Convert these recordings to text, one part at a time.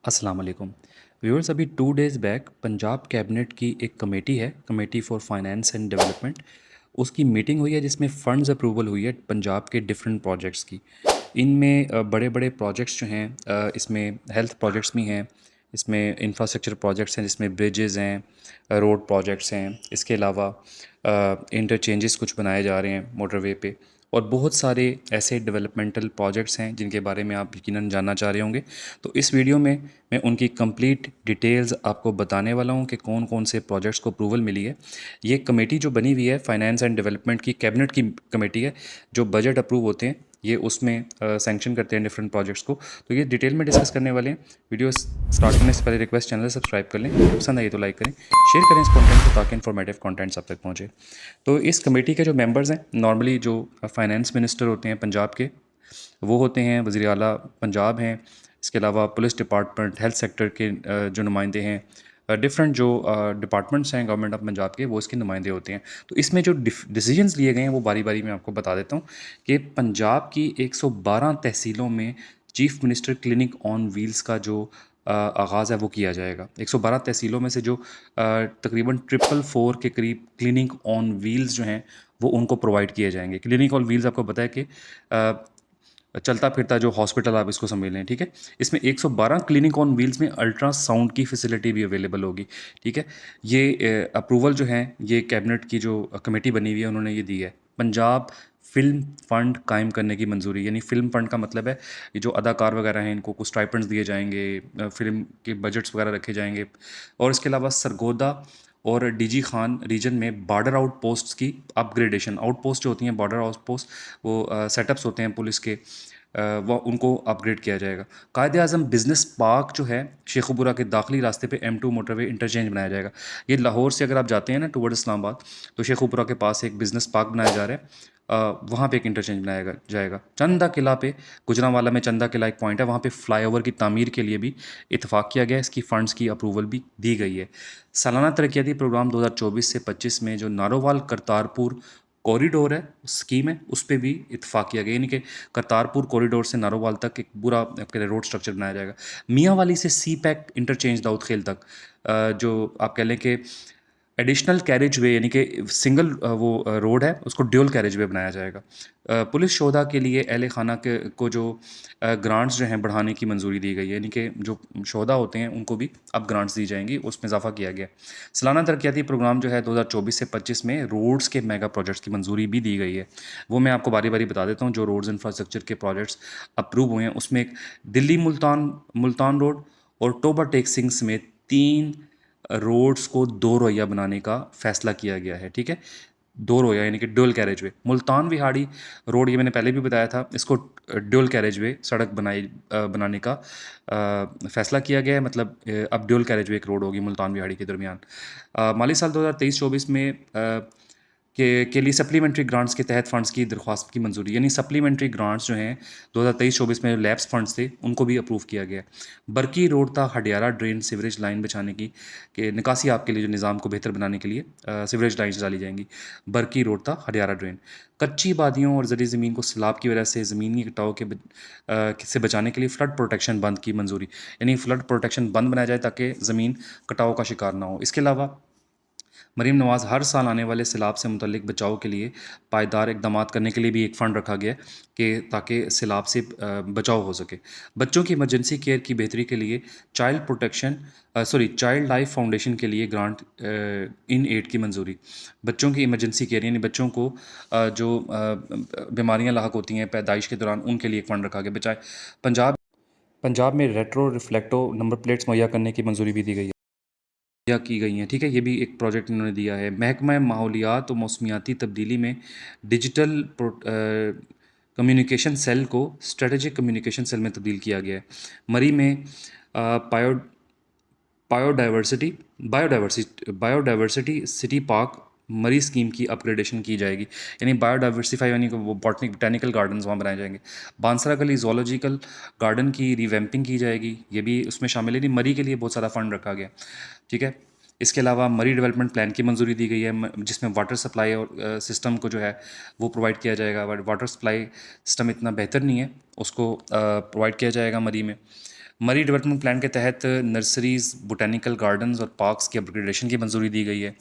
अस्सलाम वालेकुम व्यूअर्स। अभी 2 डेज़ बैक पंजाब कैबिनेट की एक कमेटी है, committee for finance and development. उसकी मीटिंग हुई है जिसमें फ़ंड्स अप्रूवल हुई है पंजाब के डिफरेंट प्रोजेक्ट्स की। इनमें बड़े बड़े प्रोजेक्ट्स जो हैं, इसमें हेल्थ प्रोजेक्ट्स भी हैं, इसमें इंफ्रास्ट्रक्चर प्रोजेक्ट्स हैं, जिसमें ब्रिजेज़ हैं, रोड प्रोजेक्ट्स हैं। इसके अलावा इंटरचेंजेस कुछ बनाए जा रहे हैं मोटरवे पे, और बहुत सारे ऐसे डेवलपमेंटल प्रोजेक्ट्स हैं जिनके बारे में आप यकीनन जानना चाह रहे होंगे। तो इस वीडियो में मैं उनकी कंप्लीट डिटेल्स आपको बताने वाला हूं कि कौन कौन से प्रोजेक्ट्स को अप्रूवल मिली है। ये कमेटी जो बनी हुई है फाइनेंस एंड डेवलपमेंट की, कैबिनेट की कमेटी है। जो बजट अप्रूव होते हैं ये उसमें सैंक्शन करते हैं डिफरेंट प्रोजेक्ट्स को। तो ये डिटेल में डिस्कस करने वाले हैं। वीडियो स्टार्ट करने से पहले रिक्वेस्ट, चैनल सब्सक्राइब कर लें, वीडियो पसंद आई तो लाइक करें, शेयर करें इस कंटेंट को ताकि इन्फॉर्मेटिव कंटेंट्स आप तक पहुँचे। तो इस कमेटी के जो मेंबर्स हैं, नॉर्मली जो फाइनेंस मिनिस्टर होते हैं पंजाब के, वो होते हैं, वज़ीर आला पंजाब हैं। इसके अलावा पुलिस डिपार्टमेंट, हेल्थ सेक्टर के जो नुमाइंदे हैं, डिफरेंट जो डिपार्टमेंट्स हैं गवर्नमेंट ऑफ पंजाब के, वो इसके नुमाइंदे होते हैं। तो इसमें जो डिसीजंस लिए गए हैं वो बारी बारी मैं आपको बता देता हूँ कि पंजाब की 112 तहसीलों में chief minister clinic on wheels का जो आगाज़ है वो किया जाएगा। 112 तहसीलों में से जो तकरीबन 444 के करीब क्लिनिक ऑन व्हील्स जो हैं वो उनको प्रोवाइड किए जाएंगे। क्लिनिक ऑन व्हील्स आपको पता है कि चलता फिरता जो हॉस्पिटल आप इसको समझ लें, ठीक है। इसमें 112 क्लिनिक ऑन व्हील्स में अल्ट्रासाउंड की फैसिलिटी भी अवेलेबल होगी, ठीक है। ये अप्रूवल जो है ये कैबिनेट की जो कमेटी बनी हुई है उन्होंने ये दी है। पंजाब फ़िल्म फ़ंड कायम करने की मंजूरी, यानी फ़िल्म फ़ंड का मतलब है ये जो अदाकार वगैरह हैं इनको कुछ स्टाइपेंड्स दिए जाएंगे, फ़िल्म के बजट्स वगैरह रखे जाएंगे। और इसके अलावा सरगोदा और डीजी खान रीजन में बॉर्डर आउट पोस्ट्स की अपग्रेडेशन, आउट पोस्ट जो होती हैं बॉर्डर आउट पोस्ट, वो सेटअप्स होते हैं पुलिस के, वो उनको अपग्रेड किया जाएगा। कायदे आज़म बिज़नेस पार्क जो है शेखुपुरा के दाखिली रास्ते पे M2 मोटरवे इंटरचेंज बनाया जाएगा। ये लाहौर से अगर आप जाते हैं ना टुवर्ड इस्लामाबाद, तो शेखुपुरा के पास एक बिज़नेस पार्क बनाया जा रहा है। वहाँ पे एक इंटरचेंज बनाया जाएगा। चंदा किला पे, गुजरांवाला में चंदा किला एक पॉइंट है, वहाँ पे फ्लाईओवर की तामीर के लिए भी इतफाक़ किया गया है। इसकी फ़ंड्स की अप्रूवल भी दी गई है। सालाना तरक्याती प्रोग्राम 2024 से 25 में जो नारोवाल करतारपुर कॉरिडोर है, स्कीम है, उस पे भी इत्तेफाक किया गया, यानी कि करतारपुर कॉरिडोर से नारोवाल तक एक पूरा आपके रोड स्ट्रक्चर बनाया जाएगा। मियांवाली से सी पैक इंटरचेंज दाऊद खेल तक, जो आप कह लें कि एडिशनल कैरेज वे, यानी कि सिंगल वो रोड है उसको ड्यूल कैरेज वे बनाया जाएगा। पुलिस शोधा के लिए अहल खाना के को जो ग्रांट्स जो हैं बढ़ाने की मंजूरी दी गई है, यानी कि जो शोधा होते हैं उनको भी अब ग्रांट्स दी जाएंगी, उसमें इजाफा किया गया। सालाना तरक्याती प्रोग्राम जो है 2024 से 25 में रोड्स के मेगा प्रोजेक्ट्स की मंजूरी भी दी गई है। वो मैं आपको बारी बारी बता देता हूँ। जो रोड्स इंफ्रास्ट्रक्चर के प्रोजेक्ट्स अप्रूव हुए हैं उसमें एक दिल्ली मुल्तान मुल्तान रोड और टोबा टेक सिंह समेत 3 रोड्स को 2 रोया बनाने का फैसला किया गया है, ठीक है। 2 रोया यानी कि dual carriage way. Multan Vehari road, ये मैंने पहले भी बताया था, इसको ड्यूल कैरेज वे सड़क बनाने का फैसला किया गया है। मतलब अब ड्यूल कैरेज वे एक रोड होगी मुल्तान विहाड़ी के दरमियान। माली साल 2023-24 में के लिए सप्लीमेंट्री ग्रांट्स के तहत फ़ंड्स की दरख्वास्त की मंजूरी, यानी सप्लीमेंट्री ग्रांट्स जो हैं 2023-24 में लैप्स फंड्स थे उनको भी अप्रूव किया गया। बरकी रोड था हडियारा ड्रेन सीवरेज लाइन बिछाने की, कि निकासी आपके लिए जो निज़ाम को बेहतर बनाने के लिए सीवरेज लाइन्स डाली जाएंगी। बरकी रोड था हडियारा ड्रेन। कच्ची वादियों और ज़री ज़मीन को सैलाब की वजह से ज़मीनी कटाव से बचाने के लिए फ़्लड प्रोटेक्शन बंद की मंजूरी, यानी फ़्लड प्रोटेक्शन बंद बनाया जाए ताकि ज़मीन कटाव का शिकार ना हो। इसके अलावा मरीम नवाज़ हर साल आने वाले सैलाब से मुतल्लिक बचाव के लिए पायदार इक़दाम करने के लिए भी एक फ़ंड रखा गया है कि ताकि सैलाब से बचाव हो सके। बच्चों की इमरजेंसी केयर की बेहतरी के लिए चाइल्ड लाइफ फाउंडेशन के लिए ग्रांट इन एड की मंजूरी। बच्चों की इमरजेंसी केयर यानी बच्चों को जो बीमारियां लाहक होती हैं पैदाइश के दौरान, उनके लिए एक फ़ंड रखा गया। बचाए पंजाब में रेट्रो रिफ्लेक्टो नंबर प्लेट्स मुहैया करने की मंजूरी भी दी गई है, की गई हैं, ठीक है। ये भी एक प्रोजेक्ट इन्होंने दिया है। महकमा माहौलियात और मौसमियाती तब्दीली में डिजिटल कम्युनिकेशन सेल को स्ट्रेटेजिक कम्युनिकेशन सेल में तब्दील किया गया है। मरी में bio biodiversity biodiversity city park मरी स्कीम की अपग्रेडेशन की जाएगी, यानी बायोडाइवर्सिफाई यानी कि वो बॉटनिक बोटेनिकल गार्डन्स वहाँ बनाए जाएंगे। बांसरा गली जोलॉजिकल गार्डन की रिवैम्पिंग की जाएगी, ये भी उसमें शामिल है। नहीं, मरी के लिए बहुत सारा फंड रखा गया, ठीक है। इसके अलावा मरी डेवलपमेंट प्लान की मंजूरी दी गई है, जिसमें वाटर सप्लाई और सिस्टम को जो है वो प्रोवाइड किया जाएगा। बट वाटर सप्लाई सिस्टम इतना बेहतर नहीं है, उसको प्रोवाइड किया जाएगा मरी में। मरी डेवलपमेंट प्लान के तहत नर्सरीज़, बोटेनिकल गार्डन्स और पार्क्स की अपग्रेडेशन की मंजूरी दी गई है।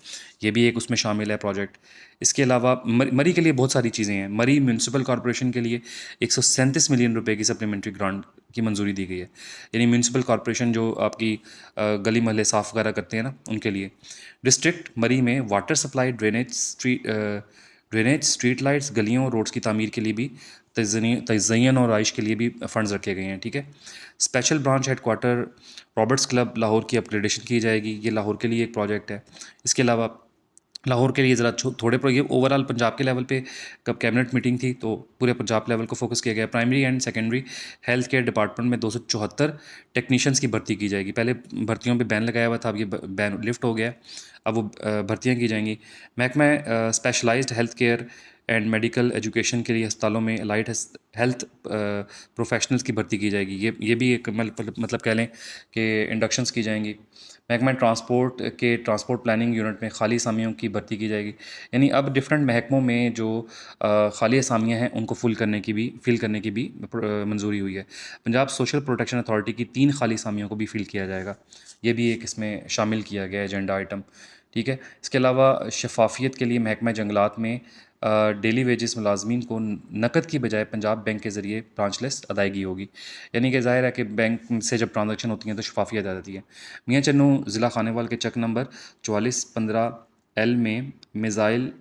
ये भी एक उसमें शामिल है प्रोजेक्ट। इसके अलावा मरी के लिए बहुत सारी चीज़ें हैं। मरी म्यूनसिपल कॉरपोरेशन के लिए 137 मिलियन रुपए की सप्लीमेंट्री ग्रांट की मंजूरी दी गई है। यानी म्यूनसिपल कॉरपोरेशन जो आपकी गली मोहल्ले साफ़ वगैरह करते हैं ना, उनके लिए। डिस्ट्रिक्ट मरी में water supply, drainage, street lights, गलियों, रोड्स की तामीर के लिए भी, तज़य्युन और आइश के लिए भी फ़ंड्स रखे गए हैं। ठीक है। Special branch headquarter Roberts club Lahore की अपग्रेडेशन की जाएगी। ये लाहौर के लिए एक प्रोजेक्ट है। इसके अलावा लाहौर के लिए ज़रा थोड़े ये ओवरऑल पंजाब के लेवल पे कब कैबिनेट मीटिंग थी तो पूरे पंजाब लेवल को फोकस किया गया। Primary and secondary health care department में 274 टेक्नीशियंस की भर्ती की जाएगी। पहले भर्तियों पे बैन लगाया हुआ था, अब ये बैन लिफ्ट हो गया। अब वो भर्तियाँ की जाएंगी। महकमा specialised health care and medical education के लिए अस्पतालों में लाइट हेल्थ प्रोफेशनल्स की भर्ती की जाएगी। ये भी एक मतलब कह लें कि इंडक्शंस की जाएंगी। महकमा ट्रांसपोर्ट के ट्रांसपोर्ट प्लानिंग यूनिट में खाली असामियों की भर्ती की जाएगी। यानी अब डिफरेंट महकमों में जो खाली असामियाँ हैं उनको फिल करने की भी मंजूरी हुई है। पंजाब सोशल प्रोटेक्शन अथॉरिटी की 3 खाली असामियों को भी फिल किया जाएगा। ये भी एक इसमें शामिल किया गया एजेंडा आइटम। ठीक है। इसके अलावा शफाफियत के लिए महकमा जंगलात में डेली वेजेस मुलाजमीन को नकद की बजाय पंजाब बैंक के ज़रिए ब्रांचलेस अदायगी होगी। यानी कि ज़ाहिर है कि बैंक से जब ट्रांजैक्शन होती हैं तो शफाफियत आ जाती है। मियाँ चन्नू ज़िला खानेवाल के चक नंबर 4415 L में मिज़ाइल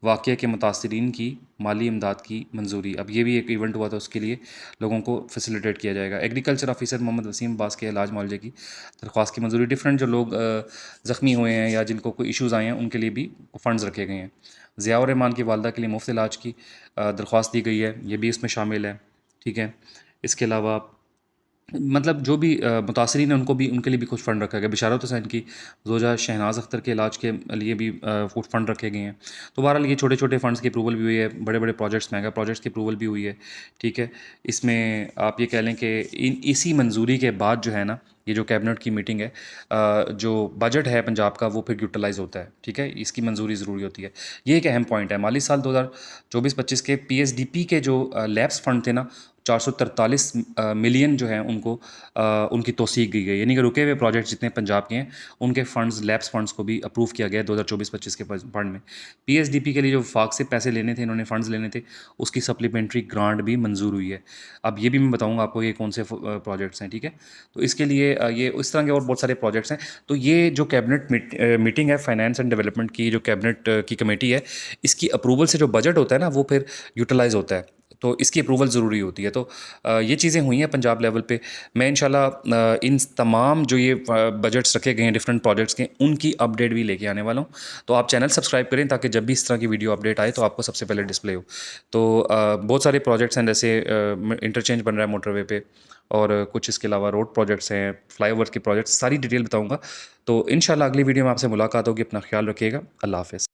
वाक़ये के मुतासरीन की माली इमदाद की मंजूरी। अब ये भी एक इवेंट हुआ था, उसके लिए लोगों को फैसिलिटेट किया जाएगा। एग्रीकल्चर ऑफिसर मोहम्मद वसीम अब्बास के इलाज मुआवजे की दरख्वास्त की मंजूरी। डिफरेंट जो लोग ज़ख्मी हुए हैं या जिनको कोई इश्यूज़ आए हैं उनके लिए भी फ़ंड्स रखे गए हैं। ज़ियाउर रहमान की वालदा के लिए मुफ्त इलाज की दरख्वास्त दी गई है। ये भी इसमें शामिल है। ठीक है। इसके अलावा मतलब जो भी मुतासरीन हैं उनके लिए भी कुछ फ़ंड रखा गया। बिशारत हुसैन की ज़ोजा शहनाज अख्तर के इलाज के लिए भी कुछ फ़ंड रखे गए हैं। तो बहरहाल ये छोटे छोटे फ़ंड्स की अप्रूवल भी हुई है। बड़े बड़े प्रोजेक्ट्स, मेगा प्रोजेक्ट्स की अप्रूवल भी हुई है। ठीक है। इसमें आप ये कह लें कि इसी मंजूरी के बाद जो है ना, ये जो कैबिनेट की मीटिंग है, जो बजट है पंजाब का वो फिर यूटिलाइज़ होता है। ठीक है। इसकी मंजूरी ज़रूरी होती है। ये एक अहम पॉइंट है। माली साल 2024-25 के PSDP के जो लैप्स फ़ंड थे ना, 443 मिलियन जो है उनको उनकी तौसीक दी गई। यानी कि रुके हुए प्रोजेक्ट जितने पंजाब के हैं उनके फ़ंड्स, लैप्स फ़ंड्स को भी अप्रूव किया गया 2024-25 के फंड में। PSDP के लिए जो वफाक से पैसे लेने थे, इन्होंने फ़ंड्स लेने थे, उसकी सप्लीमेंट्री ग्रांट भी मंजूर हुई है। अब ये भी मैं बताऊँगा आपको ये कौन से प्रोजेक्ट्स हैं। ठीक है। तो इसके लिए ये इस तरह के और बहुत सारे प्रोजेक्ट्स हैं। तो ये जो कैबिनेट मीटिंग है फाइनेंस एंड डेवलपमेंट की, जो कैबिनेट की कमेटी है, इसकी अप्रूवल से जो बजट होता है ना वो फिर यूटिलाइज़ होता है। तो इसकी अप्रूवल ज़रूरी होती है। तो ये चीज़ें हुई हैं पंजाब लेवल पे। मैं इंशाल्लाह इन तमाम जो ये बजट्स रखे गए हैं डिफरेंट प्रोजेक्ट्स के, उनकी अपडेट भी लेके आने वाला हूँ। तो आप चैनल सब्सक्राइब करें ताकि जब भी इस तरह की वीडियो अपडेट आए तो आपको सबसे पहले डिस्प्ले हो। तो बहुत सारे प्रोजेक्ट्स हैं, जैसे इंटरचेंज बन रहा है मोटरवे पे, और कुछ इसके अलावा रोड प्रोजेक्ट्स हैं, फ्लाईओवर के प्रोजेक्ट्स, सारी डिटेल बताऊँगा। तो इंशाल्लाह अगली वीडियो में आपसे मुलाकात होगी। अपना ख्याल रखिएगा। अल्लाह हाफ़िज़।